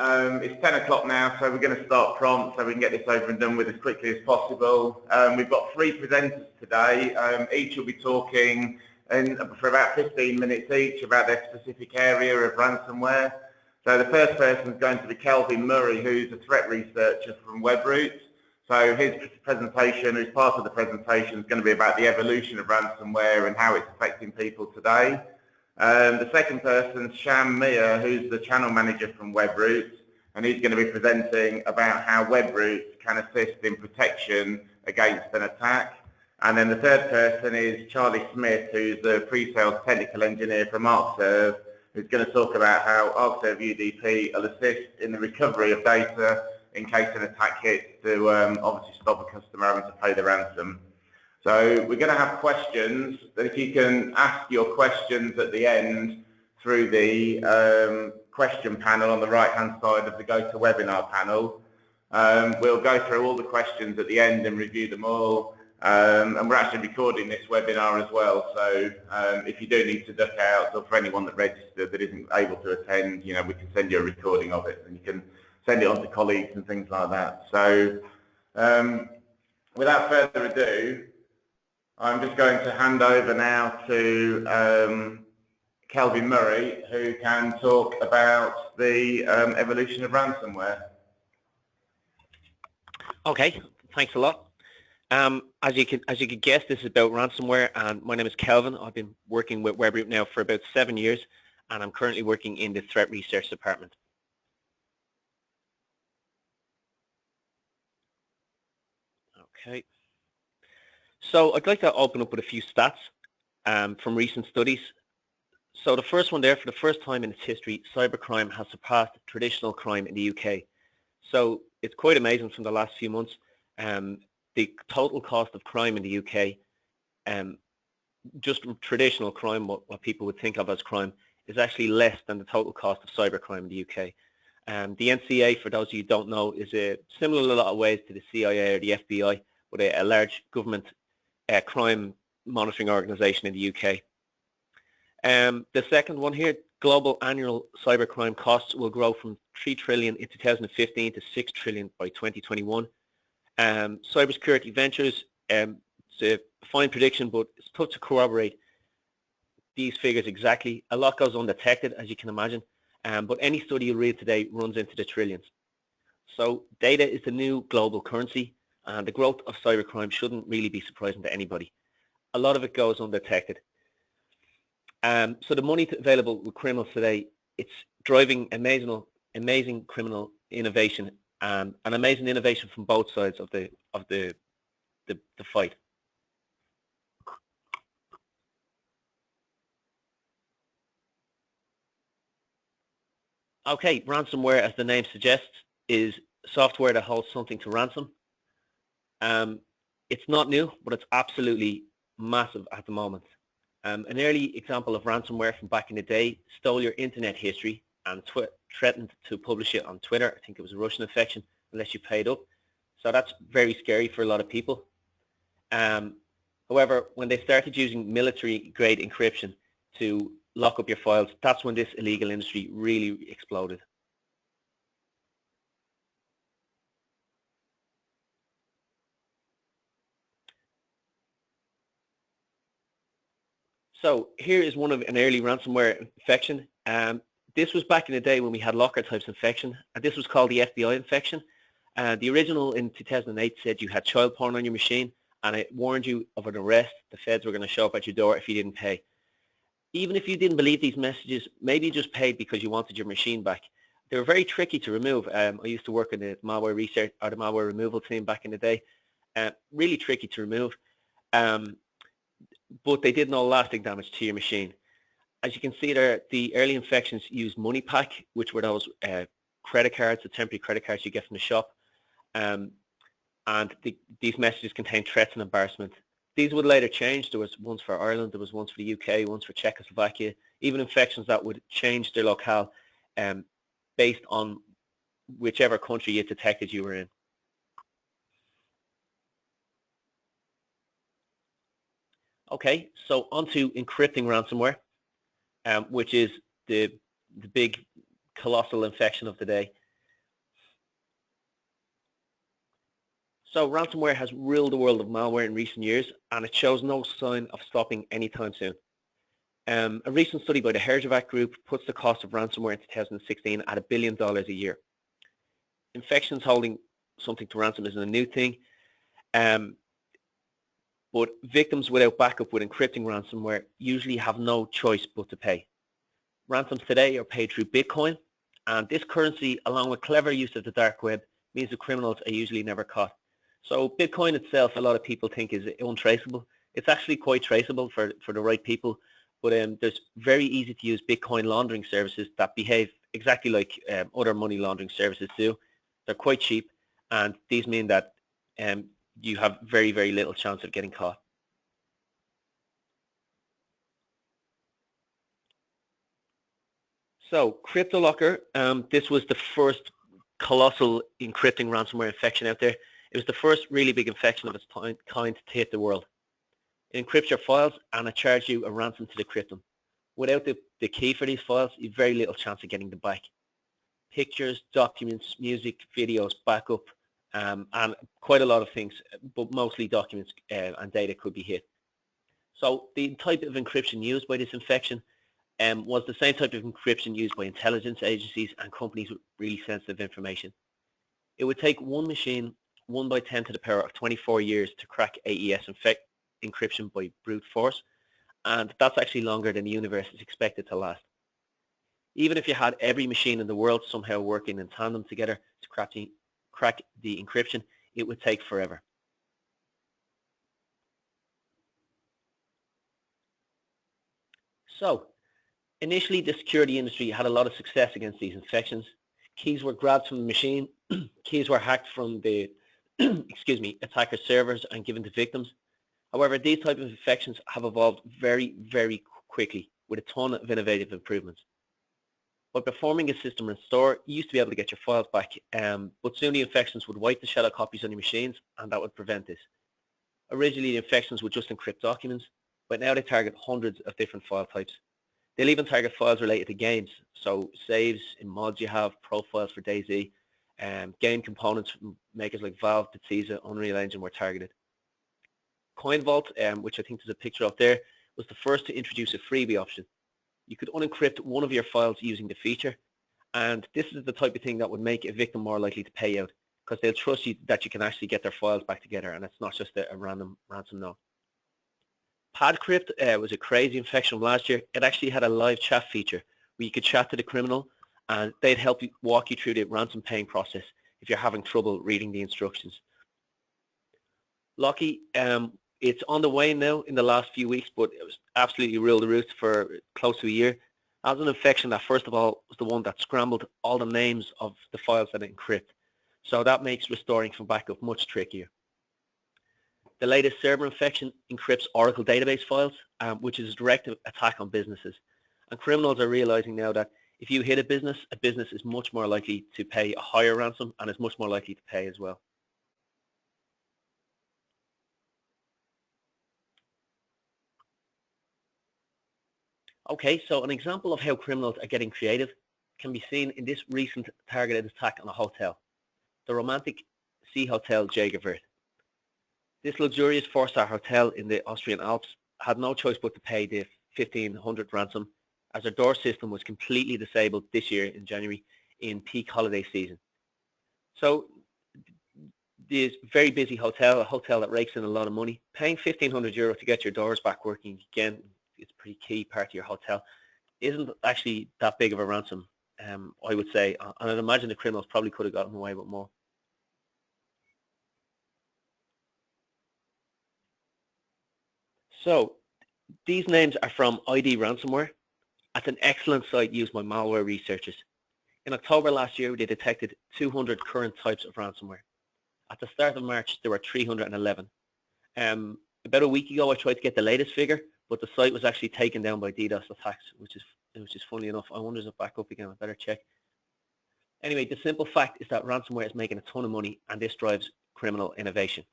It's 10 o'clock now, so we're going to start prompt so we can get this over and done with as quickly as possible. We've got 3 presenters today. Each will be talking for about 15 minutes each about their specific area of ransomware. So the first person is going to be Kelvin Murray, who's a threat researcher from Webroot. So his presentation, his part of the presentation, is going to be about the evolution of ransomware and how it's affecting people today. The second person is Sham Mia, who's the channel manager from Webroot, and he's going to be presenting about how Webroot can assist in protection against an attack. And then the third person is Charlie Smith, who's the pre-sales technical engineer from Arcserve, who's going to talk about how Arcserve UDP will assist in the recovery of data in case an attack hits to obviously stop a customer having to pay the ransom. So we're going to have questions that if you can ask your questions at the end through the question panel on the right hand side of the GoToWebinar panel. We'll go through all the questions at the end and review them all. And we're actually recording this webinar as well, so if you do need to duck out, or for anyone that registered that isn't able to attend, you know, we can send you a recording of it and you can send it on to colleagues and things like that. So without further ado, I'm just going to hand over now to Kelvin Murray, who can talk about the evolution of ransomware. Okay, thanks a lot. As you could guess, this is about ransomware, and my name is Kelvin. I've been working with Webroot now for about 7 years, and I'm currently working in the threat research department. Okay. So I'd like to open up with a few stats from recent studies. So the first one there, for the first time in its history, cybercrime has surpassed traditional crime in the UK. So it's quite amazing from the last few months. The total cost of crime in the UK, just from traditional crime, what people would think of as crime, is actually less than the total cost of cybercrime in the UK. The NCA, for those of you who don't know, is similar in a lot of ways to the CIA or the FBI, but a large government crime monitoring organisation in the UK. The second one here, global annual cybercrime costs will grow from 3 trillion in 2015 to 6 trillion by 2021. Cybersecurity Ventures, it's a fine prediction, but it's tough to corroborate these figures exactly. A lot goes undetected, as you can imagine, but any study you read today runs into the trillions. So data is the new global currency, and the growth of cybercrime shouldn't really be surprising to anybody. A lot of it goes undetected. So the money available with criminals today, it's driving amazing criminal innovation, and amazing innovation from both sides of the fight. Okay, ransomware, as the name suggests, is software that holds something to ransom. It's not new, but it's absolutely massive at the moment. An early example of ransomware from back in the day stole your internet history and threatened to publish it on Twitter. I think it was a Russian infection, unless you paid up. So that's very scary for a lot of people. However, when they started using military-grade encryption to lock up your files, that's when this illegal industry really exploded. So here is one of an early ransomware infection. This was back in the day when we had locker types infection, and this was called the FBI infection. The original in 2008 said you had child porn on your machine, and it warned you of an arrest. The feds were going to show up at your door if you didn't pay. Even if you didn't believe these messages, maybe you just paid because you wanted your machine back. They were very tricky to remove. I used to work in the malware research or the malware removal team back in the day. Really tricky to remove, but they did no lasting damage to your machine. As you can see there, the early infections used money pack, which were those credit cards, the temporary credit cards you get from the shop. And these messages contained threats and embarrassment. These would later change. There was ones for Ireland, there was ones for the UK, ones for Czechoslovakia, even infections that would change their locale based on whichever country you detected you were in. Okay, so onto encrypting ransomware, which is the big colossal infection of the day. So ransomware has ruled the world of malware in recent years, and it shows no sign of stopping anytime soon. A recent study by the Herjavec Group puts the cost of ransomware in 2016 at $1 billion a year. Infections holding something to ransom isn't a new thing, but victims without backup with encrypting ransomware usually have no choice but to pay. Ransoms today are paid through Bitcoin, and this currency, along with clever use of the dark web, means the criminals are usually never caught. So Bitcoin itself, a lot of people think is untraceable. It's actually quite traceable for the right people, but there's very easy to use Bitcoin laundering services that behave exactly like other money laundering services do. They're quite cheap, and these mean that you have very, very little chance of getting caught. So Cryptolocker, this was the first colossal encrypting ransomware infection out there. It was the first really big infection of its kind to hit the world. It encrypts your files and it charges you a ransom to decrypt them. Without the key for these files, you have very little chance of getting them back. Pictures, documents, music, videos, backup, and quite a lot of things, but mostly documents and data could be hit. So the type of encryption used by this infection was the same type of encryption used by intelligence agencies and companies with really sensitive information. It would take one machine, 1 by 10 to the power of 24 years to crack AES encryption by brute force, and that's actually longer than the universe is expected to last. Even if you had every machine in the world somehow working in tandem together to crack the encryption, it would take forever. So, initially the security industry had a lot of success against these infections. Keys were grabbed from the machine, keys were hacked from the attacker servers and given to victims. However, these type of infections have evolved very, very quickly with a ton of innovative improvements. By performing a system restore, you used to be able to get your files back, but soon the infections would wipe the shadow copies on your machines, and that would prevent this. Originally, the infections would just encrypt documents, but now they target hundreds of different file types. They'll even target files related to games, so saves in mods you have, profiles for DayZ, game components from makers like Valve, Bethesda, Unreal Engine were targeted. CoinVault, which I think there's a picture of there, was the first to introduce a freebie option. You could unencrypt one of your files using the feature, and this is the type of thing that would make a victim more likely to pay out, because they'll trust you that you can actually get their files back together, and it's not just a random ransom note. PadCrypt was a crazy infection of last year. It actually had a live chat feature where you could chat to the criminal, and they'd help you walk you through the ransom paying process if you're having trouble reading the instructions. Locky, it's on the way now in the last few weeks, but it was absolutely ruled the roost for close to a year. That was an infection that, first of all, was the one that scrambled all the names of the files that it encrypted. So that makes restoring from backup much trickier. The latest server infection encrypts Oracle database files, which is a direct attack on businesses. And criminals are realizing now that if you hit a business is much more likely to pay a higher ransom and is much more likely to pay as well. Okay, so an example of how criminals are getting creative can be seen in this recent targeted attack on a hotel, the romantic Sea Hotel Jägerwert. This luxurious 4-star hotel in the Austrian Alps had no choice but to pay the 1,500 ransom, as their door system was completely disabled this year in January in peak holiday season. So this very busy hotel, a hotel that rakes in a lot of money, paying 1,500 euro to get your doors back working again, it's a pretty key part of your hotel, isn't actually that big of a ransom, I would say, and I'd imagine the criminals probably could have gotten away with more. So these names are from ID Ransomware. That's an excellent site used by malware researchers. In October last year, they detected 200 current types of ransomware. At the start of March, there were 311. About a week ago, I tried to get the latest figure, but the site was actually taken down by DDoS attacks, which is funny enough. I wonder if it's back up again. I better check. Anyway, the simple fact is that ransomware is making a ton of money, and this drives criminal innovation.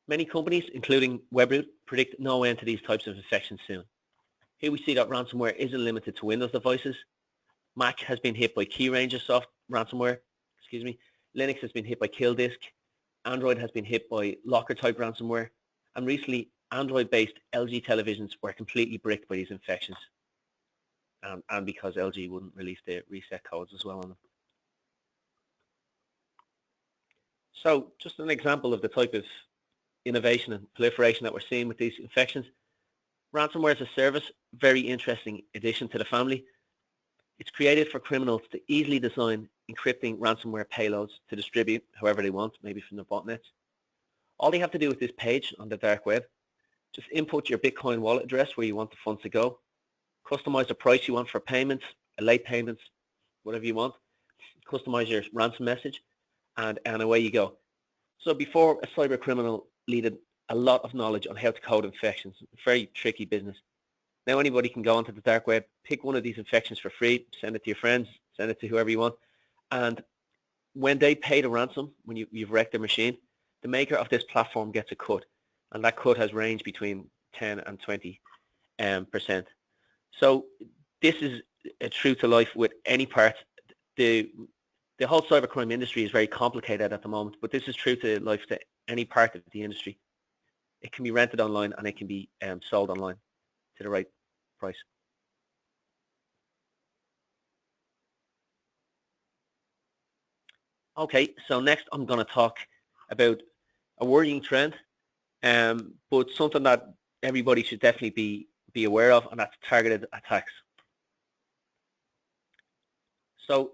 Many companies, including Webroot, predict no end to these types of infections soon. Here we see that ransomware isn't limited to Windows devices. Mac has been hit by Key Ranger ransomware, excuse me. Linux has been hit by Kill Disk. Android has been hit by Locker type ransomware. And recently, Android-based LG televisions were completely bricked by these infections. And because LG wouldn't release the reset codes as well on them. So just an example of the type of innovation and proliferation that we're seeing with these infections. Ransomware as a service, very interesting addition to the family. It's created for criminals to easily design encrypting ransomware payloads to distribute however they want, maybe from their botnets. All they have to do with this page on the dark web, just input your Bitcoin wallet address where you want the funds to go, customize the price you want for payments, late payments, whatever you want, customize your ransom message, and away you go. So before, a cyber criminal needed a lot of knowledge on how to code infections. Very tricky business. Now anybody can go onto the dark web, pick one of these infections for free, send it to your friends, send it to whoever you want, and when they pay the ransom, when you've wrecked their machine, the maker of this platform gets a cut, and that cut has ranged between 10 and 20%. So this is true to life with any part. The whole cybercrime industry is very complicated at the moment, but this is true to life to any part of the industry. It can be rented online and it can be sold online to the right price. Okay, so next I'm going to talk about a worrying trend, but something that everybody should definitely be aware of, and that's targeted attacks. So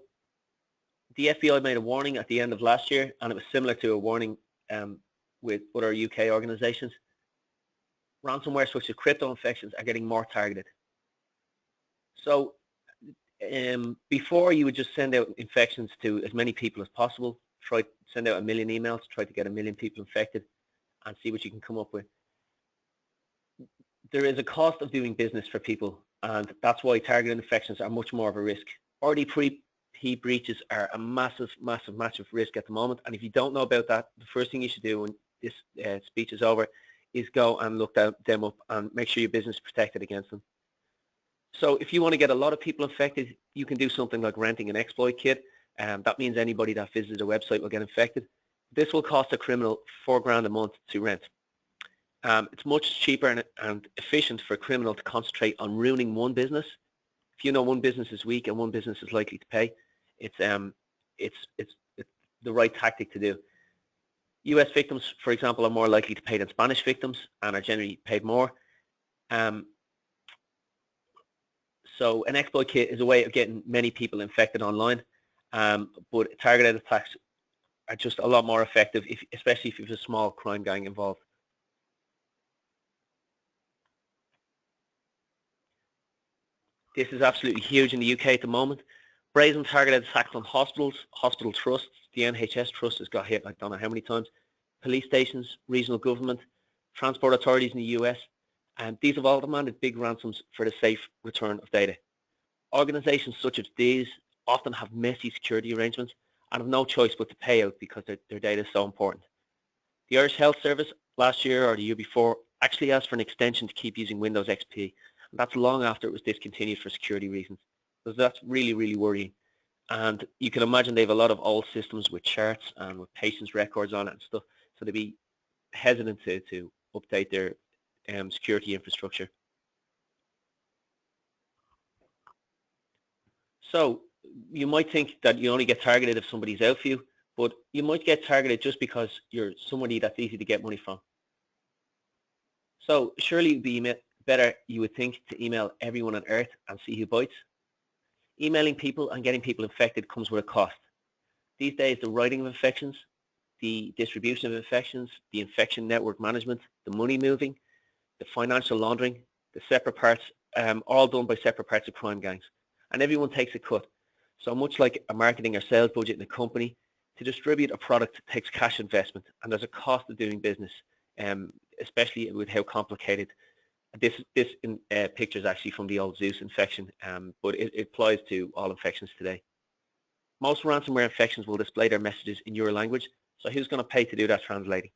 the FBI made a warning at the end of last year, and it was similar to a warning with other UK organizations. Ransomware such as crypto infections are getting more targeted. So before, you would just send out infections to as many people as possible, send out 1 million emails, try to get 1 million people infected and see what you can come up with. There is a cost of doing business for people, and that's why targeted infections are much more of a risk. RDP breaches are a massive risk at the moment, and if you don't know about that, the first thing you should do when this speech is over is go and look them up and make sure your business is protected against them. So if you want to get a lot of people infected, you can do something like renting an exploit kit. That means anybody that visits a website will get infected. This will cost a criminal $4 grand a month to rent. It's much cheaper and efficient for a criminal to concentrate on ruining one business. If you know one business is weak and one business is likely to pay, it's the right tactic to do. US victims, for example, are more likely to pay than Spanish victims and are generally paid more. So an exploit kit is a way of getting many people infected online, but targeted attacks are just a lot more effective, especially if you have a small crime gang involved. This is absolutely huge in the UK at the moment. Brazen targeted attacks on hospitals, hospital trusts. The NHS trust has got hit, I don't know how many times. Police stations, regional government, transport authorities in the US. And these have all demanded big ransoms for the safe return of data. Organizations such as these often have messy security arrangements and have no choice but to pay out because their data is so important. The Irish Health Service last year or the year before actually asked for an extension to keep using Windows XP. And that's long after it was discontinued for security reasons. So that's really, really worrying. And you can imagine they have a lot of old systems with charts and with patients' records on it and stuff. So they'd be hesitant to update their security infrastructure. So you might think that you only get targeted if somebody's out for you, but you might get targeted just because you're somebody that's easy to get money from. So surely it would be better, you would think, to email everyone on earth and see who bites. Emailing people and getting people infected comes with a cost. These days, the writing of infections, the distribution of infections, the infection network management, the money moving, the financial laundering, the separate parts, all done by separate parts of crime gangs. And everyone takes a cut. So much like a marketing or sales budget in a company, to distribute a product takes cash investment, and there's a cost of doing business, especially with how complicated. This picture is actually from the old Zeus infection, but it applies to all infections today. Most ransomware infections will display their messages in your language, so who's going to pay to do that translating?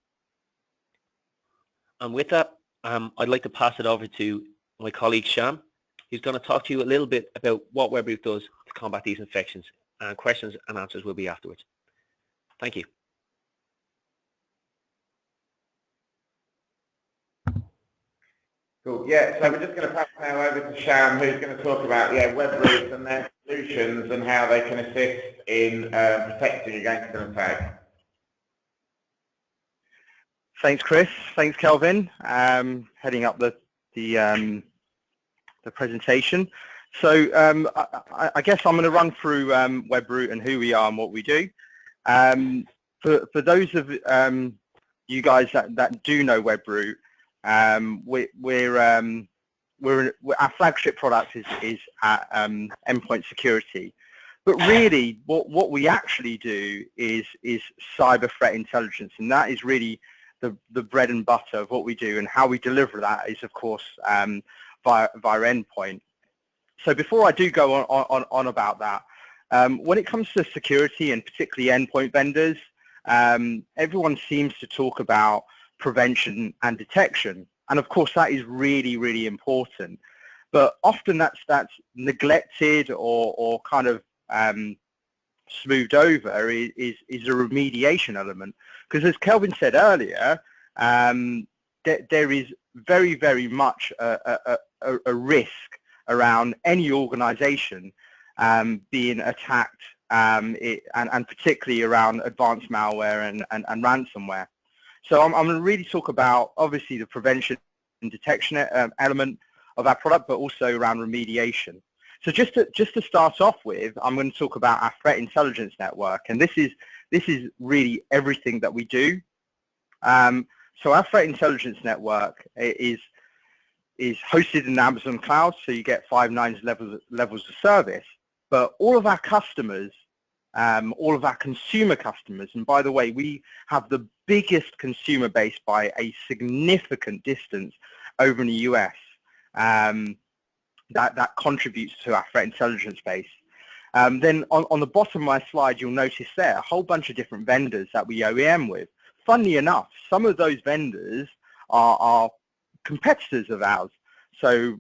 And with that, I'd like to pass it over to my colleague Sham. He's going to talk to you a little bit about what Webroot does to combat these infections, and questions and answers will be afterwards. Thank you. Cool. Yeah, so we're just going to pass now over to Sham, who's going to talk about Webroot and their solutions and how they can assist in protecting against an attack. Thanks, Chris. Thanks, Kelvin. Heading up the presentation. So I guess I'm going to run through Webroot and who we are and what we do. For those of you guys that do know Webroot, our flagship product is Endpoint Security. But really, what we actually do is cyber threat intelligence, and that is really the bread and butter of what we do, and how we deliver that is, of course, via Endpoint. So before I do go on about that, when it comes to security and particularly endpoint vendors, everyone seems to talk about prevention and detection, and of course that is really, really important. But often that's neglected or kind of smoothed over is a remediation element, because as Kelvin said earlier, there is very, very much a risk around any organization being attacked, and particularly around advanced malware and ransomware. So I'm going to really talk about, obviously, the prevention and detection element of our product, but also around remediation. So just to start off with, I'm going to talk about our threat intelligence network, and this is really everything that we do. So our threat intelligence network is hosted in Amazon Cloud, so you get 5 nines levels of service. But all of our customers, all of our consumer customers, and by the way, we have the biggest consumer base by a significant distance over in the US, that contributes to our threat intelligence base. Then on the bottom of my slide, you'll notice there a whole bunch of different vendors that we OEM with. Funnily enough, some of those vendors are competitors of ours. So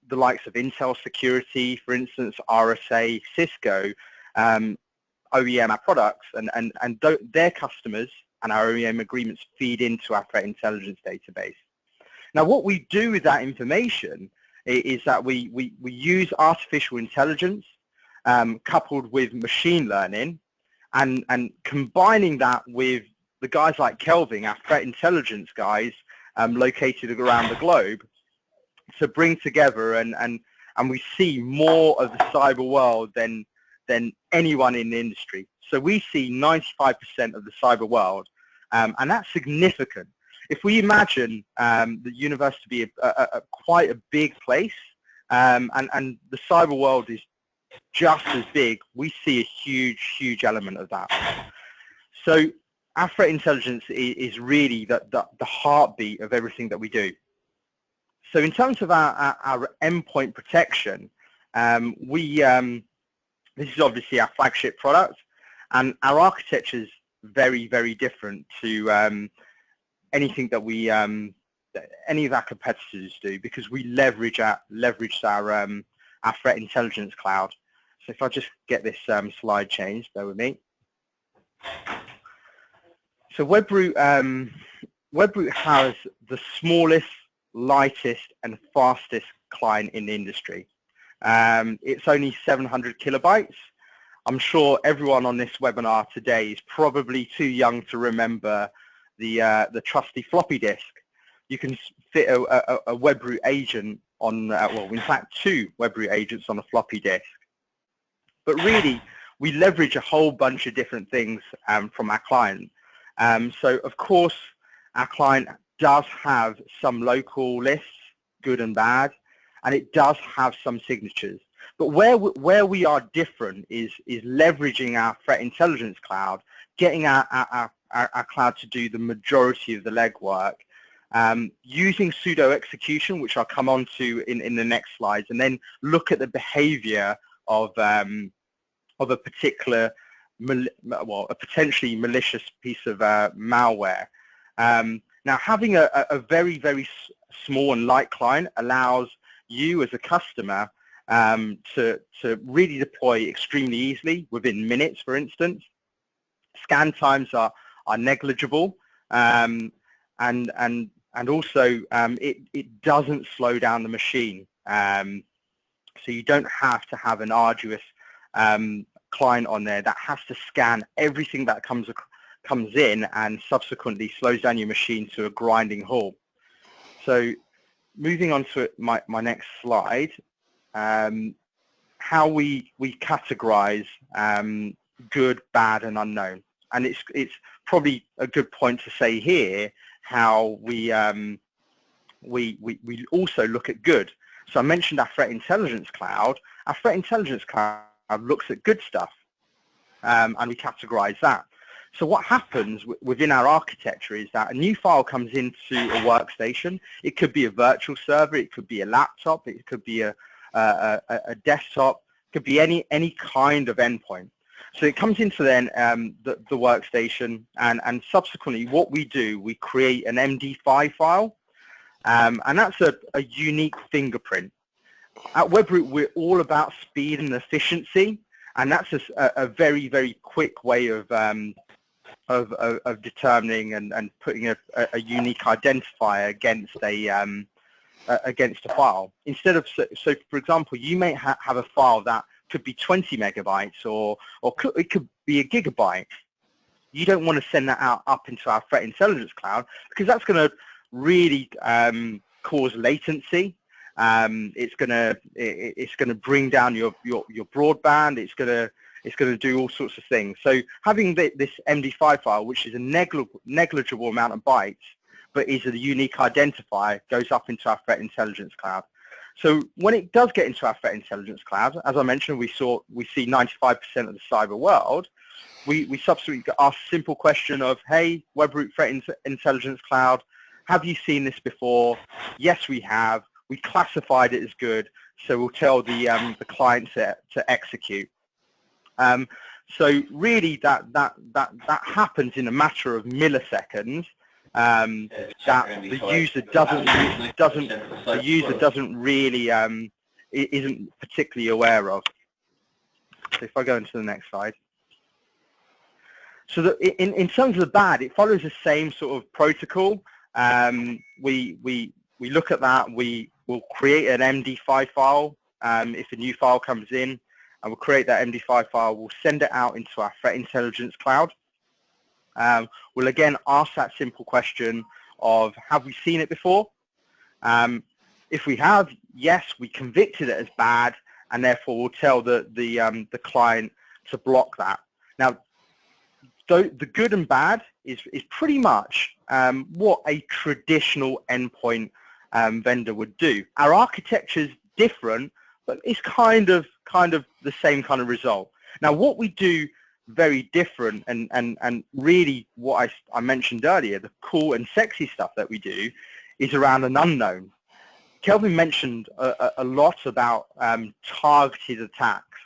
the likes of Intel Security, for instance, RSA, Cisco, OEM our products, and their customers and our OEM agreements feed into our threat intelligence database. Now, what we do with that information is that we use artificial intelligence coupled with machine learning, and combining that with the guys like Kelvin, our threat intelligence guys, located around the globe, to bring together and we see more of the cyber world than anyone in the industry. So we see 95% of the cyber world, and that's significant. If we imagine the universe to be quite a big place, and the cyber world is just as big, we see a huge element of that. So our threat intelligence is really the heartbeat of everything that we do. So in terms of our endpoint protection, this is obviously our flagship product, and our architecture is very, very different to anything that any of our competitors do, because we leverage our threat intelligence cloud. So if I just get this slide changed, bear with me. So Webroot has the smallest, lightest, and fastest client in the industry. It's only 700 kilobytes. I'm sure everyone on this webinar today is probably too young to remember the trusty floppy disk. You can fit a Webroot agent on, well, in fact, 2 Webroot agents on a floppy disk. But really, we leverage a whole bunch of different things from our client. So, of course, our client does have some local lists, good and bad, and it does have some signatures. But where we are different is leveraging our threat intelligence cloud, getting our cloud to do the majority of the legwork, using pseudo execution, which I'll come on to in the next slides, and then look at the behavior of a particular, a potentially malicious piece of malware. Now, having a very, very small and light client allows you as a customer to really deploy extremely easily within minutes, for instance. Scan times are negligible, and also it doesn't slow down the machine. So you don't have to have an arduous client on there that has to scan everything that comes in and subsequently slows down your machine to a grinding halt. So moving on to my next slide, how we categorize good, bad, and unknown. And it's probably a good point to say here how we also look at good. So I mentioned our threat intelligence cloud. Our threat intelligence cloud looks at good stuff, and we categorize that. So what happens within our architecture is that a new file comes into a workstation. It could be a virtual server, it could be a laptop, it could be a desktop, it could be any kind of endpoint. So it comes into then the workstation, and subsequently what we do, we create an MD5 file, and that's a unique fingerprint. At Webroot, we're all about speed and efficiency, and that's a very, very quick way of determining and putting a unique identifier against a file. Instead of, so for example, you may have a file that could be 20 megabytes or it could be a gigabyte. You don't want to send that out up into our threat intelligence cloud because that's going to really cause latency. It's going to bring down your broadband. It's going to do all sorts of things. So having this MD5 file, which is a negligible amount of bytes, but is a unique identifier, goes up into our threat intelligence cloud. So when it does get into our threat intelligence cloud, as I mentioned, we see 95% of the cyber world. We subsequently ask a simple question of, hey, Webroot Threat Intelligence Cloud, have you seen this before? Yes, we have. We classified it as good, so we'll tell the client to execute. So really, that happens in a matter of milliseconds. That the user doesn't really isn't particularly aware of. So if I go into the next slide. So that in terms of the bad, it follows the same sort of protocol. We look at that. We will create an MD5 file if a new file comes in, and we'll create that MD5 file. We'll send it out into our threat intelligence cloud. We'll again ask that simple question of, have we seen it before? If we have, yes, we convicted it as bad, and therefore we'll tell the client to block that. Now, the good and bad is pretty much what a traditional endpoint vendor would do. Our architecture is different, but it's kind of the same kind of result. Now, what we do very different, and really what I mentioned earlier, the cool and sexy stuff that we do is around an unknown. Kelvin mentioned a lot about targeted attacks,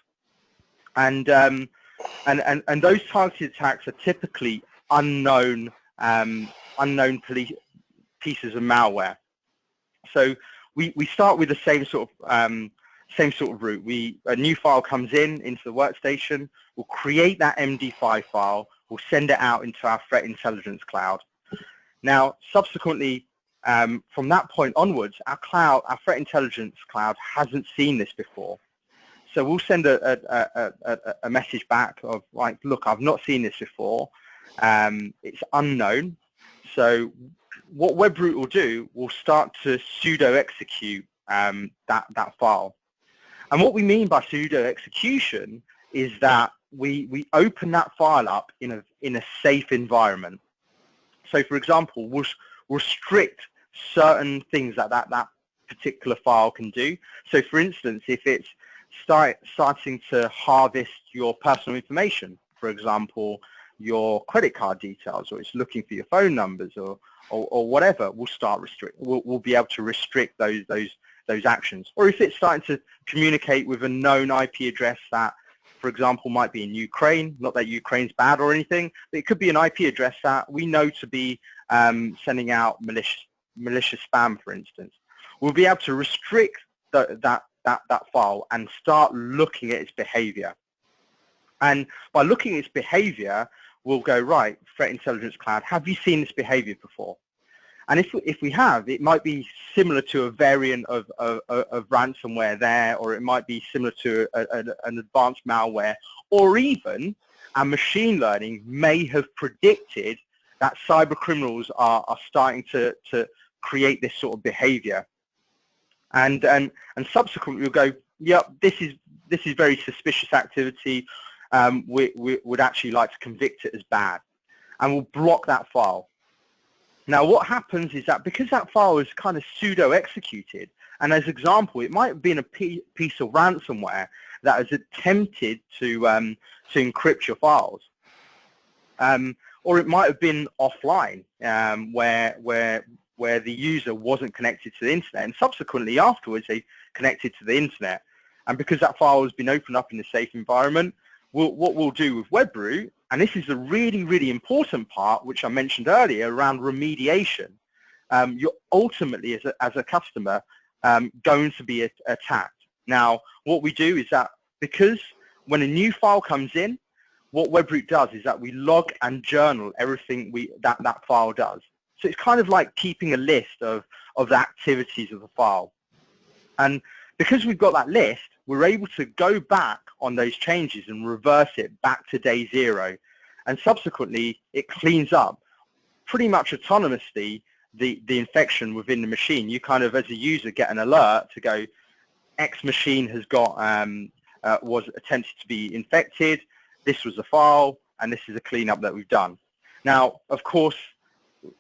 and those targeted attacks are typically unknown pieces of malware. So we start with the same sort of route. A new file comes into the workstation. We'll create that MD5 file. We'll send it out into our threat intelligence cloud. Now, subsequently, from that point onwards, our threat intelligence cloud hasn't seen this before. So we'll send a message back of, like, look, I've not seen this before. It's unknown. So what Webroot will do, we'll start to sudo execute that file. And what we mean by sudo execution is that we open that file up in a safe environment. So, for example, we'll restrict certain things that particular file can do. So, for instance, if it's starting to harvest your personal information, for example, your credit card details, or it's looking for your phone numbers, or whatever, we'll be able to restrict those actions. Or if it's starting to communicate with a known IP address that, for example, might be in Ukraine, not that Ukraine's bad or anything, but it could be an IP address that we know to be sending out malicious spam, for instance. We'll be able to restrict that that file and start looking at its behavior. And by looking at its behavior, we'll go, right, Threat Intelligence Cloud, have you seen this behavior before? And if we have, it might be similar to a variant of ransomware there, or it might be similar to an advanced malware, or even our machine learning may have predicted that cyber criminals are starting to create this sort of behavior. And subsequently we'll go, yep, this is very suspicious activity. We would actually like to convict it as bad, and we'll block that file. Now, what happens is that because that file is kind of pseudo-executed, and as example, it might have been a piece of ransomware that has attempted to encrypt your files, or it might have been offline, where the user wasn't connected to the internet, and subsequently afterwards they connected to the internet, and because that file has been opened up in a safe environment, what we'll do with Webroot, and this is the really, really important part, which I mentioned earlier, around remediation. You're ultimately, as a customer, going to be attacked. Now, what we do is that because when a new file comes in, what Webroot does is that we log and journal everything that file does. So it's kind of like keeping a list of the activities of the file. And because we've got that list, we're able to go back on those changes and reverse it back to day 0. And subsequently, it cleans up pretty much autonomously the infection within the machine. You kind of, as a user, get an alert to go, X machine has got, was attempted to be infected, this was a file, and this is a cleanup that we've done. Now, of course,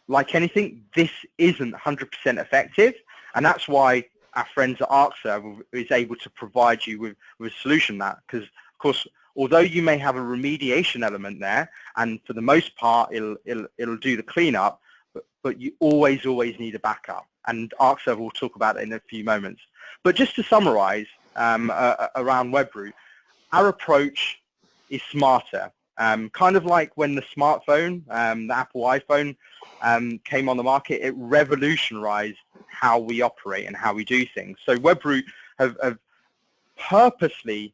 like anything, this isn't 100% effective, and that's why our friends at Arcserve is able to provide you with a solution that, because of course, although you may have a remediation element there, and for the most part it'll do the cleanup, but you always need a backup, and Arcserve will talk about it in a few moments. But just to summarize around Webroot, our approach is smarter, kind of like when the smartphone, the Apple iPhone, came on the market. It revolutionized how we operate and how we do things. So Webroot have purposely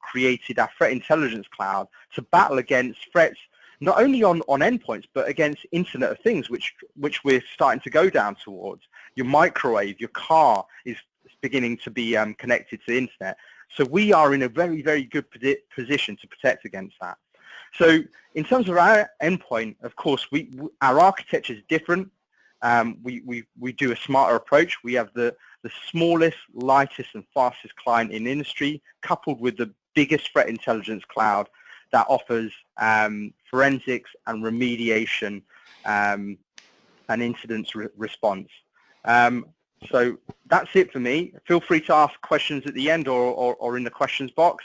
created our threat intelligence cloud to battle against threats not only on endpoints but against Internet of Things, which we're starting to go down towards. Your microwave, your car is beginning to be connected to the internet. So we are in a very, very good position to protect against that. So in terms of our endpoint, of course, our architecture is different. We do a smarter approach. We have the smallest, lightest, and fastest client in the industry, coupled with the biggest threat intelligence cloud that offers forensics and remediation and incident response. So that's it for me. Feel free to ask questions at the end or in the questions box.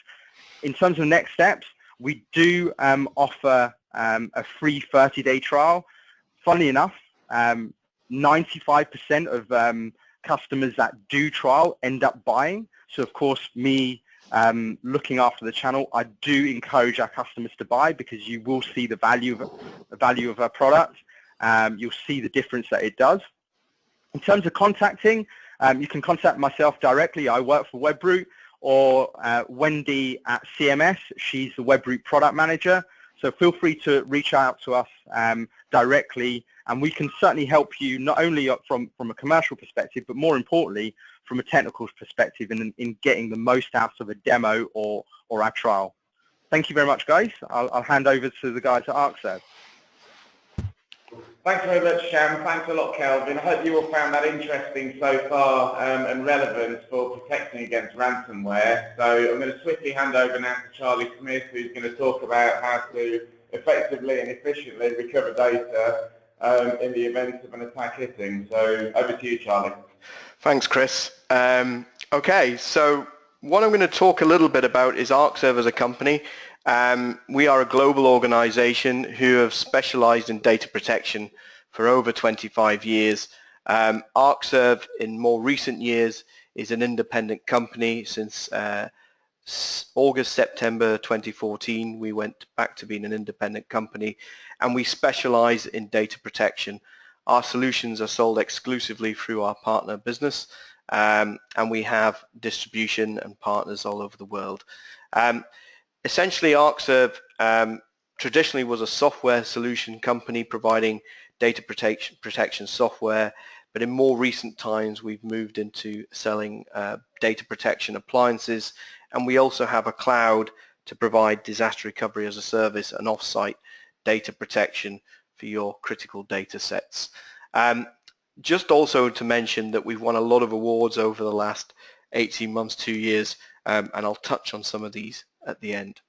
In terms of next steps, we do offer a free 30-day trial. Funnily enough, 95% of customers that do trial end up buying. So of course, me looking after the channel, I do encourage our customers to buy, because you will see the value of our product. You'll see the difference that it does. In terms of contacting, you can contact myself directly. I work for Webroot, or Wendy at CMS. She's the Webroot product manager. So feel free to reach out to us directly, and we can certainly help you not only from a commercial perspective, but more importantly, from a technical perspective in getting the most out of a demo or our trial. Thank you very much, guys. I'll hand over to the guys at Arcserve. Thanks very much, Sham. Thanks a lot, Kelvin. I hope you all found that interesting so far and relevant for protecting against ransomware. So I'm going to swiftly hand over now to Charlie Smith, who's going to talk about how to effectively and efficiently recover data in the event of an attack hitting. So over to you, Charlie. Thanks, Chris. Okay, so what I'm going to talk a little bit about is Arcserve as a company. We are a global organization who have specialized in data protection for over 25 years. Arcserve, in more recent years, is an independent company. Since August, September 2014, we went back to being an independent company, and we specialize in data protection. Our solutions are sold exclusively through our partner business, and we have distribution and partners all over the world. Essentially, Arcserve traditionally was a software solution company providing data protection software, but in more recent times we've moved into selling data protection appliances, and we also have a cloud to provide disaster recovery as a service and off-site data protection for your critical data sets. Just also to mention that we've won a lot of awards over the last 18 months, 2 years, and I'll touch on some of these at the end.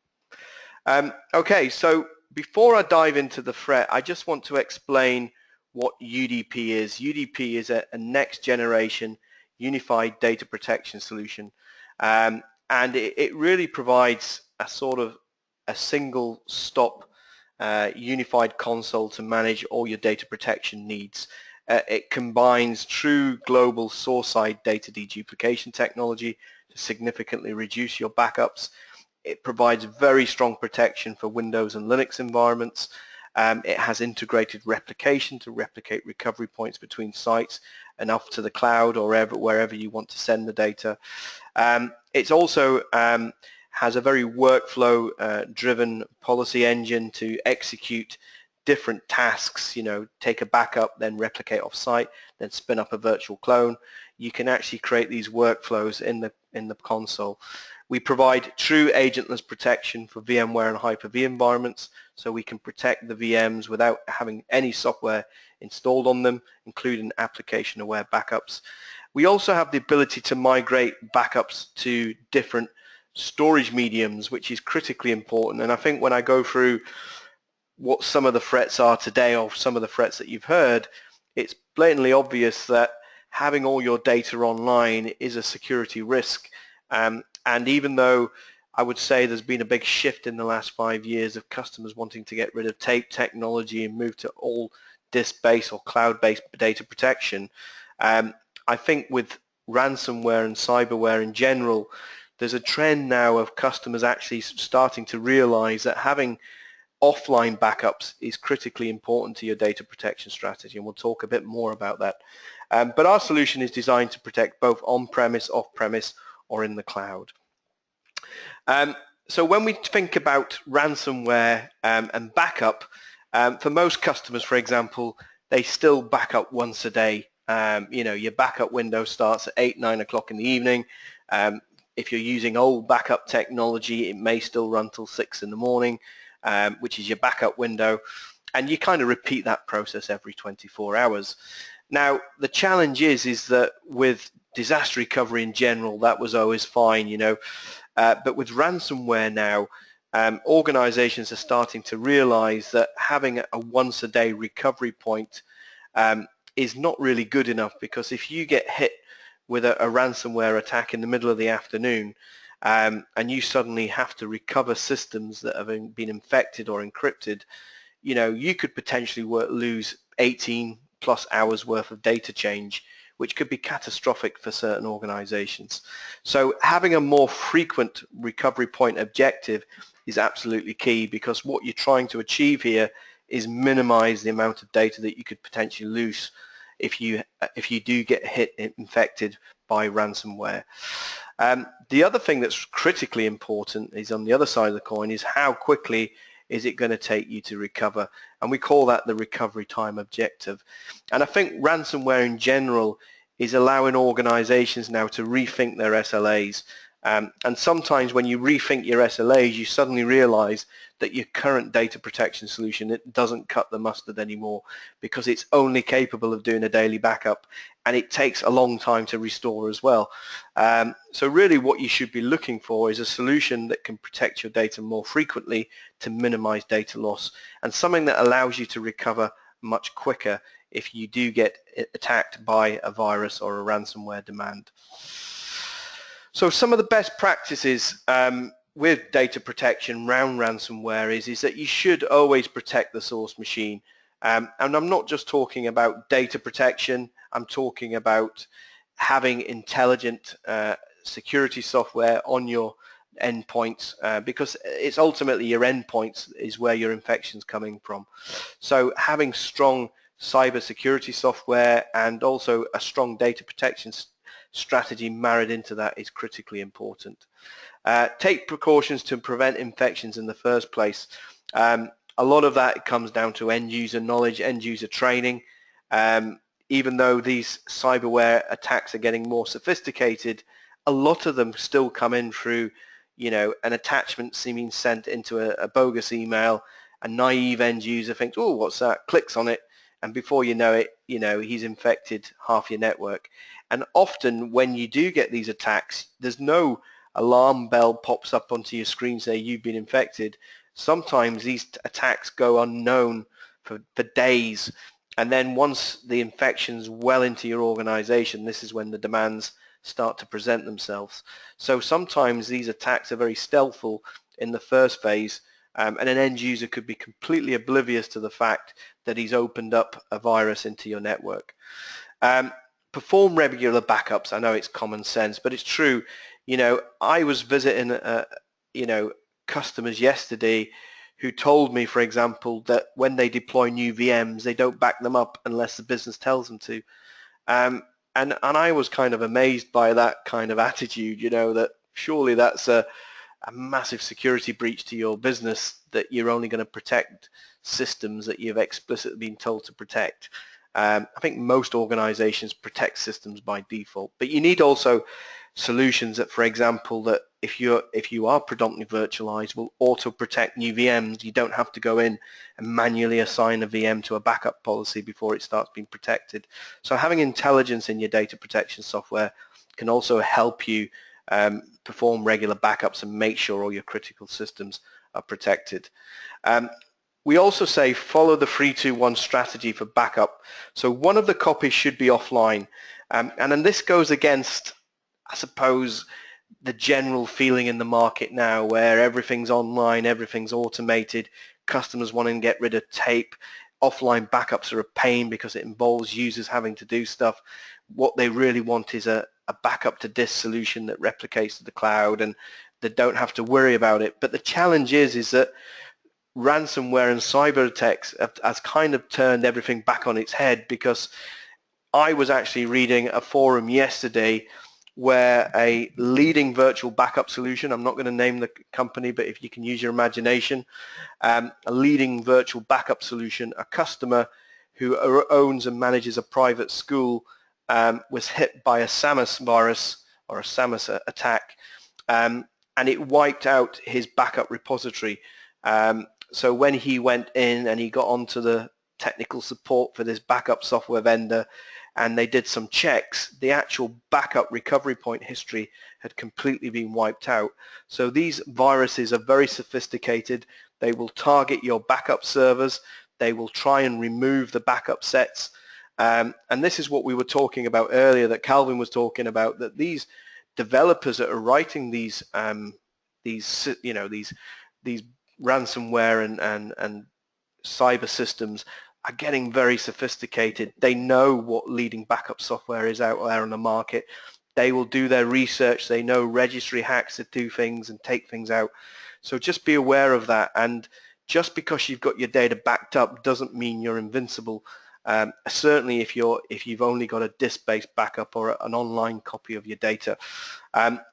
Okay, so before I dive into the threat, I just want to explain what UDP is. UDP is a next generation unified data protection solution, and it really provides a sort of a single stop unified console to manage all your data protection needs. It combines true global source-side data deduplication technology to significantly reduce your backups. It provides very strong protection for Windows and Linux environments. It has integrated replication to replicate recovery points between sites and off to the cloud or wherever you want to send the data. It's also has a very workflow-driven policy engine to execute different tasks, you know, take a backup, then replicate off-site, then spin up a virtual clone. You can actually create these workflows in the console. We provide true agentless protection for VMware and Hyper-V environments, so we can protect the VMs without having any software installed on them, including application-aware backups. We also have the ability to migrate backups to different storage mediums, which is critically important. And I think when I go through what some of the threats are today, or some of the threats that you've heard, it's blatantly obvious that having all your data online is a security risk. And even though I would say there's been a big shift in the last 5 years of customers wanting to get rid of tape technology and move to all disk-based or cloud-based data protection, I think with ransomware and cyberware in general, there's a trend now of customers actually starting to realize that having offline backups is critically important to your data protection strategy, and we'll talk a bit more about that. But our solution is designed to protect both on-premise, off-premise, or in the cloud. So when we think about ransomware and backup, for most customers, for example, they still back up once a day. You know, your backup window starts at 8, 9 o'clock in the evening. If you're using old backup technology, it may still run till 6 in the morning, which is your backup window. And you kind of repeat that process every 24 hours. Now, the challenge is that with disaster recovery in general, that was always fine, you know. But with ransomware now, organizations are starting to realize that having a once-a-day recovery point is not really good enough, because if you get hit with a ransomware attack in the middle of the afternoon, and you suddenly have to recover systems that have been infected or encrypted, you know, you could potentially lose 18 plus hours worth of data change, which could be catastrophic for certain organizations. So having a more frequent recovery point objective is absolutely key, because what you're trying to achieve here is minimize the amount of data that you could potentially lose if you do get infected by ransomware. The other thing that's critically important is on the other side of the coin is how quickly is it going to take you to recover, and we call that the recovery time objective. And I think ransomware in general is allowing organizations now to rethink their SLAs, and sometimes when you rethink your SLAs, you suddenly realize that your current data protection solution, it doesn't cut the mustard anymore, because it's only capable of doing a daily backup, and it takes a long time to restore as well. So really what you should be looking for is a solution that can protect your data more frequently to minimize data loss, and something that allows you to recover much quicker if you do get attacked by a virus or a ransomware demand. So some of the best practices with data protection around ransomware is that you should always protect the source machine. And I'm not just talking about data protection, I'm talking about having intelligent security software on your endpoints, because it's ultimately your endpoints is where your infection's coming from. So having strong cybersecurity software and also a strong data protection strategy married into that is critically important. Take precautions to prevent infections in the first place. A lot of that comes down to end user knowledge, end user training. Even though these cyberware attacks are getting more sophisticated, a lot of them still come in through, you know, an attachment seeming sent into a bogus email. A naive end user thinks, oh, what's that? Clicks on it, and before you know it, you know, he's infected half your network. And often when you do get these attacks, there's no alarm bell pops up onto your screen saying you've been infected. Sometimes these attacks go unknown for days, and then once the infection's well into your organization, this is when the demands start to present themselves. So sometimes these attacks are very stealthful in the first phase, and an end user could be completely oblivious to the fact that he's opened up a virus into your network. Perform regular backups. I know it's common sense, but it's true. You know, I was visiting, you know, customers yesterday who told me, for example, that when they deploy new VMs, they don't back them up unless the business tells them to. And I was kind of amazed by that kind of attitude, you know, that surely that's a massive security breach to your business, that you're only going to protect systems that you've explicitly been told to protect. I think most organizations protect systems by default, but you need also solutions that, for example, that if you are predominantly virtualized, will auto protect new VMs. You don't have to go in and manually assign a VM to a backup policy before it starts being protected. So having intelligence in your data protection software can also help you perform regular backups and make sure all your critical systems are protected. We also say follow the 3-2-1 strategy for backup. So one of the copies should be offline, and then this goes against, I suppose, the general feeling in the market now where everything's online, everything's automated, customers want to get rid of tape. Offline backups are a pain because it involves users having to do stuff. What they really want is a backup to disk solution that replicates to the cloud and they don't have to worry about it. But the challenge is that ransomware and cyber attacks has kind of turned everything back on its head, because I was actually reading a forum yesterday where a leading virtual backup solution, I'm not going to name the company, but if you can use your imagination, a leading virtual backup solution, a customer who owns and manages a private school, was hit by a SAMUS virus or a SAMUS attack, and it wiped out his backup repository. So when he went in and he got onto the technical support for this backup software vendor and they did some checks, the actual backup recovery point history had completely been wiped out. So these viruses are very sophisticated. They will target your backup servers. They will try and remove the backup sets. And this is what we were talking about earlier, that Calvin was talking about, that these developers that are writing these ransomware and cyber systems are getting very sophisticated. They know what leading backup software is out there on the market. They will do their research. They know registry hacks that do things and take things out. So just be aware of that. And just because you've got your data backed up doesn't mean you're invincible. Certainly if you've only got a disk-based backup or an online copy of your data.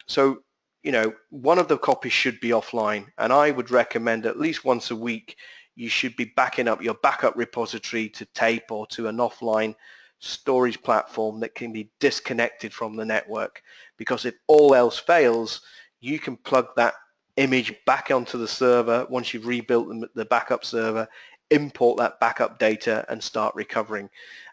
So you know, one of the copies should be offline, and I would recommend at least once a week you should be backing up your backup repository to tape or to an offline storage platform that can be disconnected from the network, because if all else fails, you can plug that image back onto the server once you've rebuilt the backup server, import that backup data and start recovering.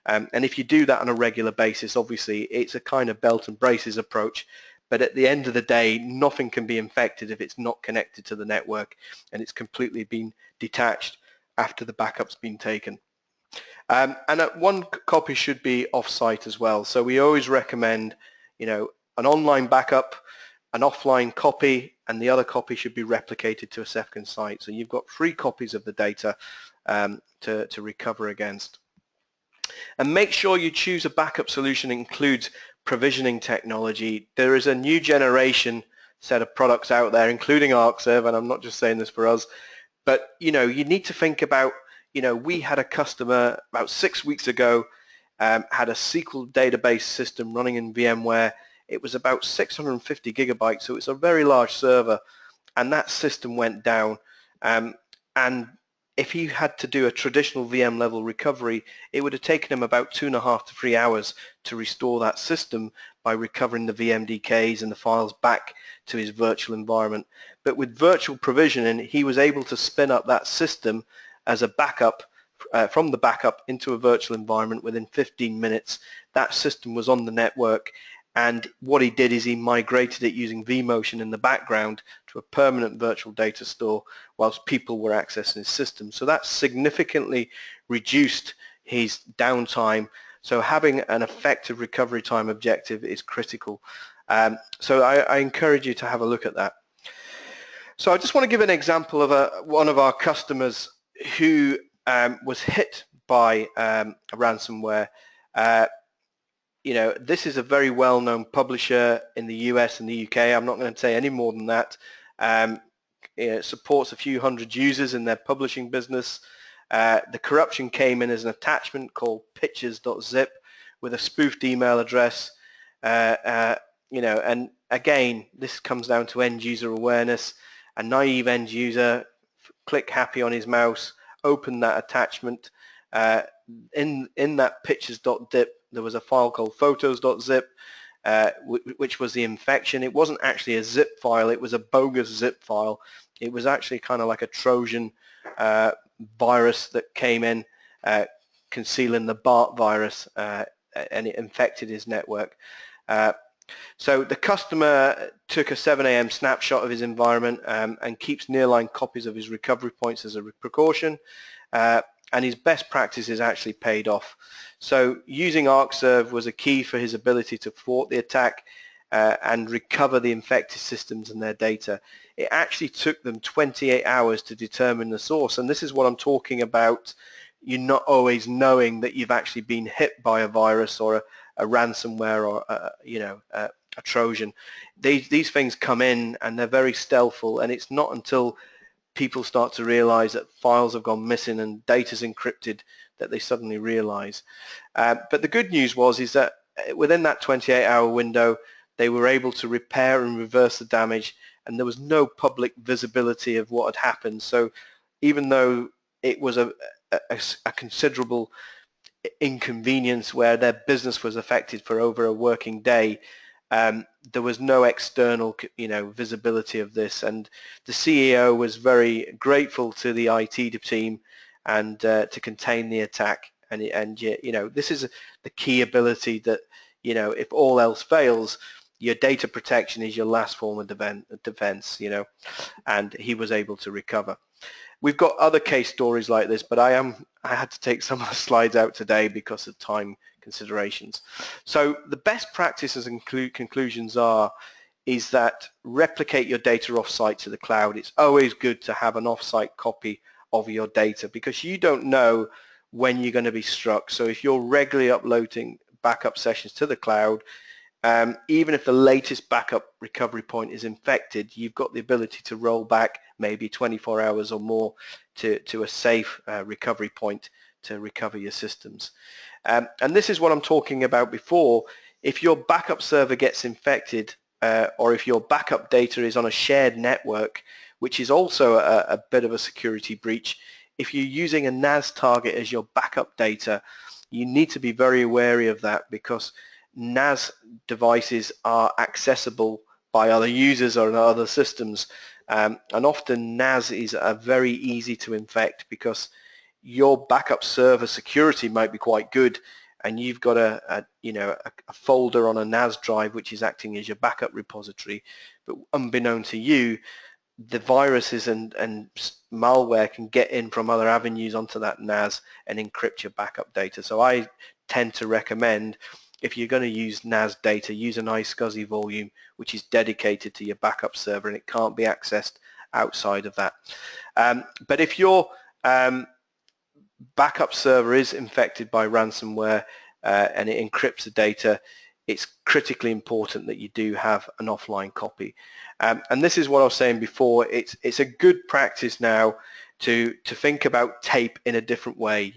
And if you do that on a regular basis, obviously it's a kind of belt and braces approach. But at the end of the day, nothing can be infected if it's not connected to the network and it's completely been detached after the backup's been taken. And one copy should be off-site as well. So we always recommend, you know, an online backup, an offline copy, and the other copy should be replicated to a second site. So you've got 3 copies of the data to recover against. And make sure you choose a backup solution that includes provisioning technology. There is a new generation set of products out there, including Arcserve, and I'm not just saying this for us, but you know, you need to think about, you know, we had a customer about 6 weeks ago, had a SQL database system running in VMware. it was about 650 gigabytes, so it's a very large server, and that system went down. And if he had to do a traditional VM level recovery, it would have taken him about 2.5 to 3 hours to restore that system by recovering the VMDKs and the files back to his virtual environment. But with virtual provisioning, he was able to spin up that system as a backup from the backup into a virtual environment within 15 minutes. That system was on the network, and what he did is he migrated it using vMotion in the background to a permanent virtual data store whilst people were accessing his system. So that significantly reduced his downtime. So having an effective recovery time objective is critical. So I encourage you to have a look at that. So I just want to give an example of one of our customers who was hit by a ransomware. You know, this is a very well-known publisher in the US and the UK. I'm not going to say any more than that. It supports a few hundred users in their publishing business. The corruption came in as an attachment called pictures.zip with a spoofed email address. You know, and again, this comes down to end user awareness. A naive end user, click happy on his mouse, open that attachment. In that pictures.zip, there was a file called photos.zip, which was the infection. It wasn't actually a zip file, it was a bogus zip file. It was actually kind of like a Trojan virus that came in, concealing the BART virus, and it infected his network. So the customer took a 7 a.m. snapshot of his environment and keeps nearline copies of his recovery points as a precaution. And his best practices actually paid off. So using Arcserve was a key for his ability to thwart the attack and recover the infected systems and their data. It actually took them 28 hours to determine the source, and this is what I'm talking about. You're not always knowing that you've actually been hit by a virus or a ransomware or a Trojan. These things come in and they're very stealthful, and it's not until people start to realize that files have gone missing and data's encrypted that they suddenly realize. But the good news is that within that 28-hour window, they were able to repair and reverse the damage, and there was no public visibility of what had happened. So even though it was a considerable inconvenience where their business was affected for over a working day, there was no external, visibility of this, and the CEO was very grateful to the IT team and to contain the attack. And this is the key ability that, if all else fails, your data protection is your last form of defense, and he was able to recover. We've got other case stories like this, but I had to take some of the slides out today because of time considerations. So the best practices and conclusions is that replicate your data off-site to the cloud. It's always good to have an off-site copy of your data because you don't know when you're going to be struck. So if you're regularly uploading backup sessions to the cloud, even if the latest backup recovery point is infected, you've got the ability to roll back maybe 24 hours or more to a safe recovery point to recover your systems. And this is what I'm talking about before. If your backup server gets infected or if your backup data is on a shared network, which is also a bit of a security breach, if you're using a NAS target as your backup data, you need to be very wary of that because NAS devices are accessible by other users or other systems, and often NAS is very easy to infect because your backup server security might be quite good and you've got a folder on a NAS drive which is acting as your backup repository, but unbeknown to you, the viruses and malware can get in from other avenues onto that NAS and encrypt your backup data. So I tend to recommend, if you're going to use NAS data, use an iSCSI volume which is dedicated to your backup server and it can't be accessed outside of that. But if your backup server is infected by ransomware and it encrypts the data, it's critically important that you do have an offline copy. And this is what I was saying before. It's a good practice now to think about tape in a different way.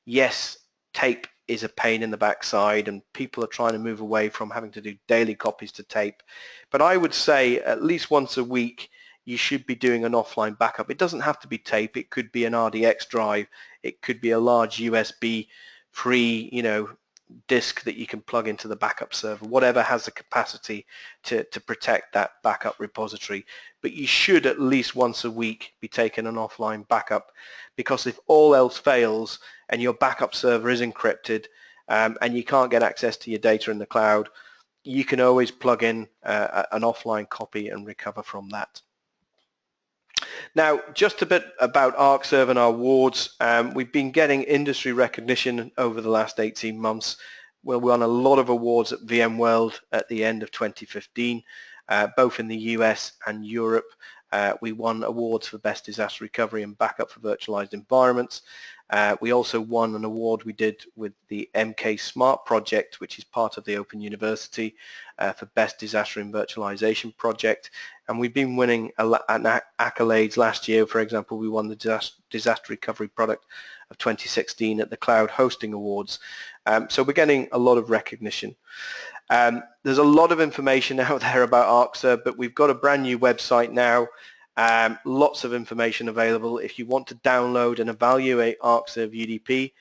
Yes, tape is a pain in the backside, and people are trying to move away from having to do daily copies to tape. But I would say at least once a week you should be doing an offline backup. It doesn't have to be tape. It could be an RDX drive. It could be a large USB free, disk that you can plug into the backup server, whatever has the capacity to protect that backup repository. But you should at least once a week be taking an offline backup, because if all else fails and your backup server is encrypted and you can't get access to your data in the cloud, you can always plug in an offline copy and recover from that. Now, just a bit about Arcserve and our awards. We've been getting industry recognition over the last 18 months. We won a lot of awards at VMworld at the end of 2015, both in the US and Europe. We won awards for Best Disaster Recovery and Backup for Virtualized Environments. We also won an award we did with the MK Smart project, which is part of the Open University, for Best Disaster and Virtualization project. And we've been winning accolades. Last year, for example, we won the Disaster Recovery Product of 2016 at the Cloud Hosting Awards. So we're getting a lot of recognition. There's a lot of information out there about Arcserve, but we've got a brand new website now. Lots of information available. If you want to download and evaluate Arcserve UDP,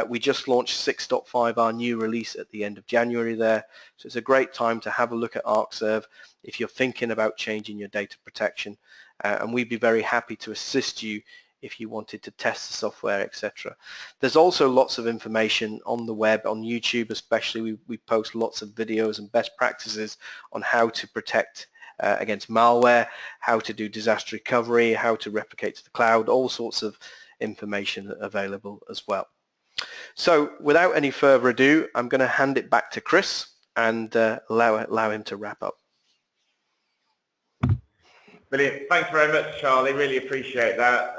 we just launched 6.5, our new release, at the end of January there. So it's a great time to have a look at Arcserve if you're thinking about changing your data protection. And we'd be very happy to assist you if you wanted to test the software, etc. There's also lots of information on the web, on YouTube especially. We post lots of videos and best practices on how to protect against malware, how to do disaster recovery, how to replicate to the cloud, all sorts of information available as well. So without any further ado, I'm going to hand it back to Chris and allow him to wrap up. Brilliant. Thanks very much, Charlie. Really appreciate that.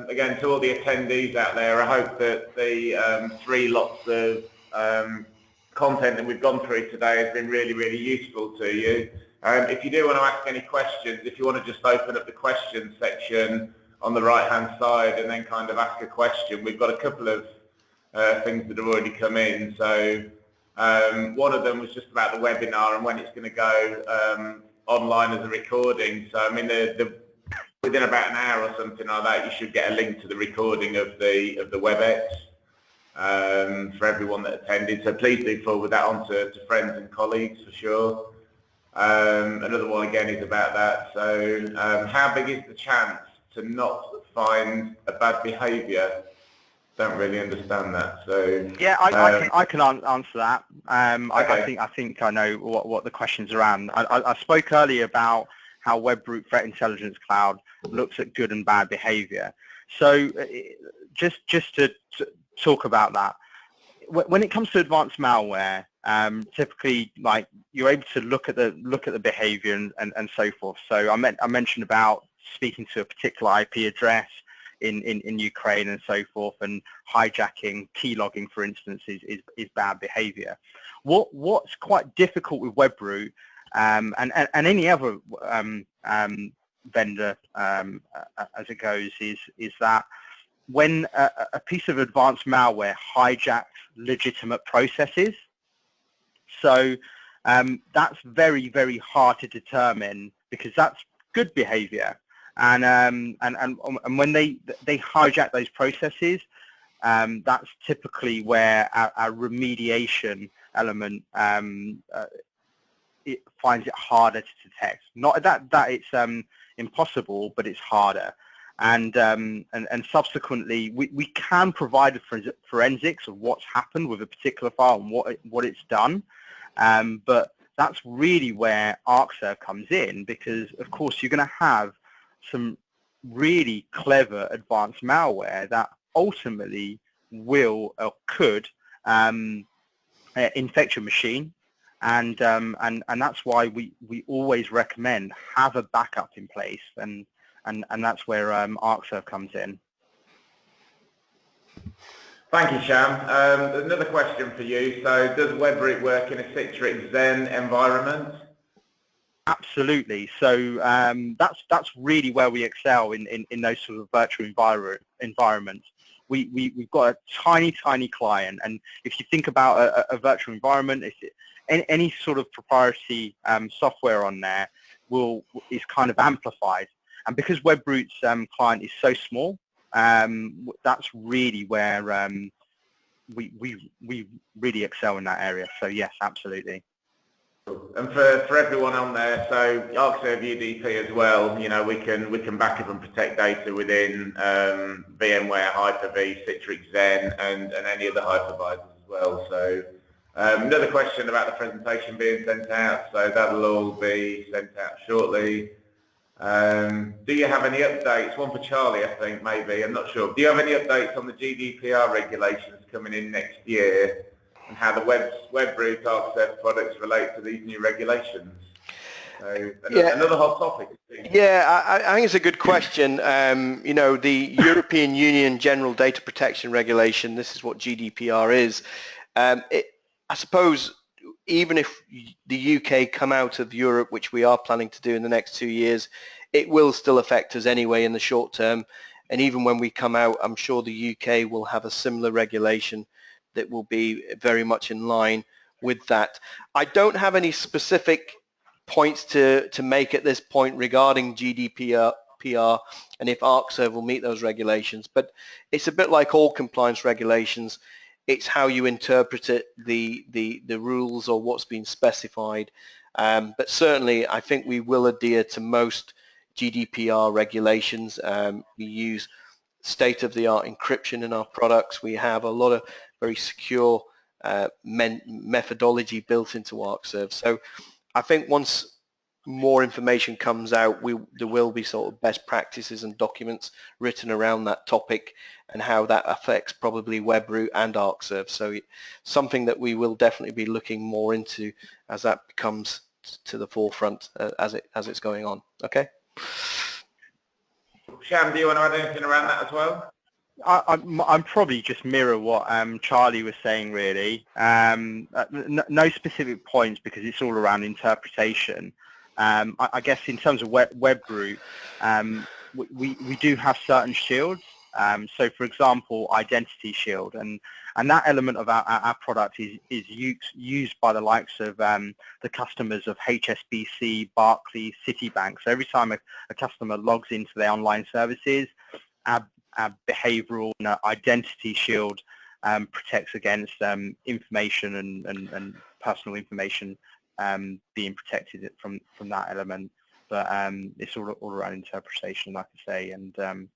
Again, to all the attendees out there, I hope that the 3 lots of content that we've gone through today has been really, really useful to you. If you do want to ask any questions, if you want to just open up the questions section on the right-hand side and then kind of ask a question, we've got a couple of things that have already come in. So one of them was just about the webinar and when it's going to go online as a recording. So I mean, within about an hour or something like that, you should get a link to the recording of the WebEx for everyone that attended. So please do forward that on to friends and colleagues for sure. Another one again is about that. So how big is the chance to not find a bad behaviour? Don't really understand that. So yeah, I can answer that. Okay. I think I know what the question's around. I spoke earlier about how Webroot Threat Intelligence Cloud looks at good and bad behavior. So just to talk about that, when it comes to advanced malware, typically, like, you're able to look at the behavior and so forth. So I mentioned about speaking to a particular IP address in Ukraine and so forth, and hijacking, keylogging, for instance, is bad behavior. What's quite difficult with Webroot and any other vendor as it goes is that when a piece of advanced malware hijacks legitimate processes, so that's very, very hard to determine, because that's good behavior. And when they hijack those processes, that's typically where our remediation element it finds it harder to detect. Not that it's impossible, but it's harder. And subsequently, we can provide forensics of what's happened with a particular file and what it's done, but that's really where Arcserve comes in, because of course you're going to have some really clever advanced malware that ultimately will or could infect your machine, and that's why we always recommend have a backup in place, and that's where Arcserve comes in. Thank you, Sham. Another question for you. So does Webroot work in a Citrix Zen environment? Absolutely. So that's really where we excel in those sort of virtual environments. we've got a tiny client, and if you think about a virtual environment, any sort of proprietary software on there is kind of amplified. And because Webroot's client is so small, that's really where we really excel in that area. So yes, absolutely. And for everyone on there, so Arcserve UDP as well, you know, we can back up and protect data within VMware, Hyper-V, Citrix Zen, and any other hypervisors as well. So another question about the presentation being sent out, so that'll all be sent out shortly. Do you have any updates? One for Charlie, I think, maybe, I'm not sure. Do you have any updates on the GDPR regulations coming in next year, and how the Webroot Arcserve products relate to these new regulations? So another hot topic. Yeah, I think it's a good question. You know, the European Union General Data Protection Regulation, this is what GDPR is. I suppose even if the UK come out of Europe, which we are planning to do in the next 2 years, it will still affect us anyway in the short term. And even when we come out, I'm sure the UK will have a similar regulation that will be very much in line with that. I don't have any specific points to make at this point regarding GDPR and if Arcserve will meet those regulations, but it's a bit like all compliance regulations. It's how you interpret it, the rules or what's been specified. But certainly I think we will adhere to most GDPR regulations. We use state-of-the-art encryption in our products. We have a lot of very secure methodology built into Arcserve. So I think once more information comes out, there will be sort of best practices and documents written around that topic and how that affects probably Webroot and Arcserve. So something that we will definitely be looking more into as that comes to the forefront as it's going on. Okay. Sham, do you want to add anything around that as well? I'm probably just mirror what Charlie was saying, really. No specific points because it's all around interpretation. I guess in terms of Webroot, we do have certain shields. So, for example, Identity Shield, and that element of our product is used by the likes of the customers of HSBC, Barclays, Citibank. So every time a customer logs into their online services, our behavioral and Identity Shield protects against information and personal information being protected from that element. But it's all around interpretation, like I say, and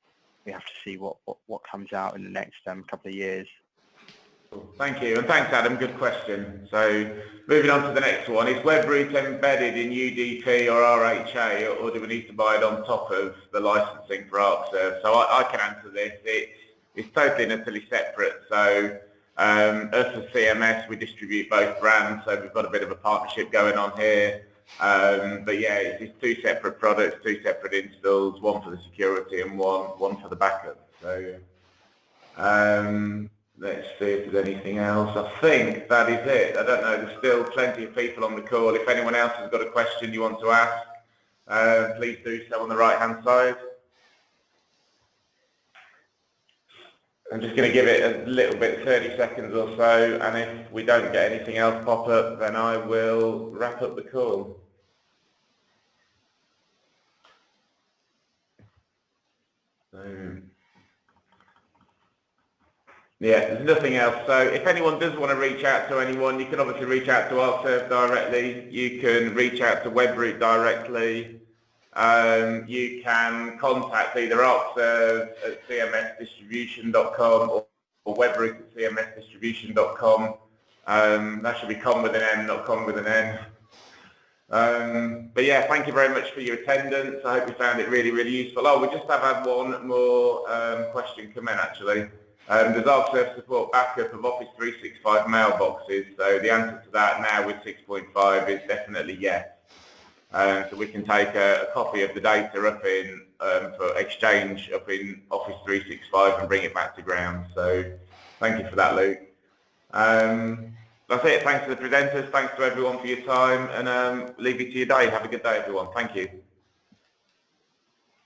we have to see what comes out in the next couple of years. Thank you, and thanks Adam, good question. So moving on to the next one, is Webroot embedded in UDP or RHA, or do we need to buy it on top of the licensing for Arcserve? So I can answer this. It's totally and utterly separate. So us as CMS, we distribute both brands, so we've got a bit of a partnership going on here. But yeah, it's two separate products, two separate installs, one for the security and one for the backup. So let's see if there's anything else. I think that is it. I don't know, there's still plenty of people on the call. If anyone else has got a question you want to ask, please do so on the right hand side. I'm just going to give it a little bit, 30 seconds or so, and if we don't get anything else pop up, then I will wrap up the call. Yeah, there's nothing else. So if anyone does want to reach out to anyone, you can obviously reach out to Arcserve directly. You can reach out to Webroot directly. You can contact either Arcserve at cmsdistribution.com or Webroot at cmsdistribution.com. That should be com with an M, not com with an N. But yeah, thank you very much for your attendance. I hope you found it really, really useful. Oh, we just have had one more question come in actually. Does Arcserve support backup of Office 365 mailboxes? So the answer to that now with 6.5 is definitely yes. So we can take a copy of the data up in for exchange up in Office 365 and bring it back to ground. So thank you for that, Luke. That's it. Thanks to the presenters. Thanks to everyone for your time, and leave you to your day. Have a good day, everyone. Thank you.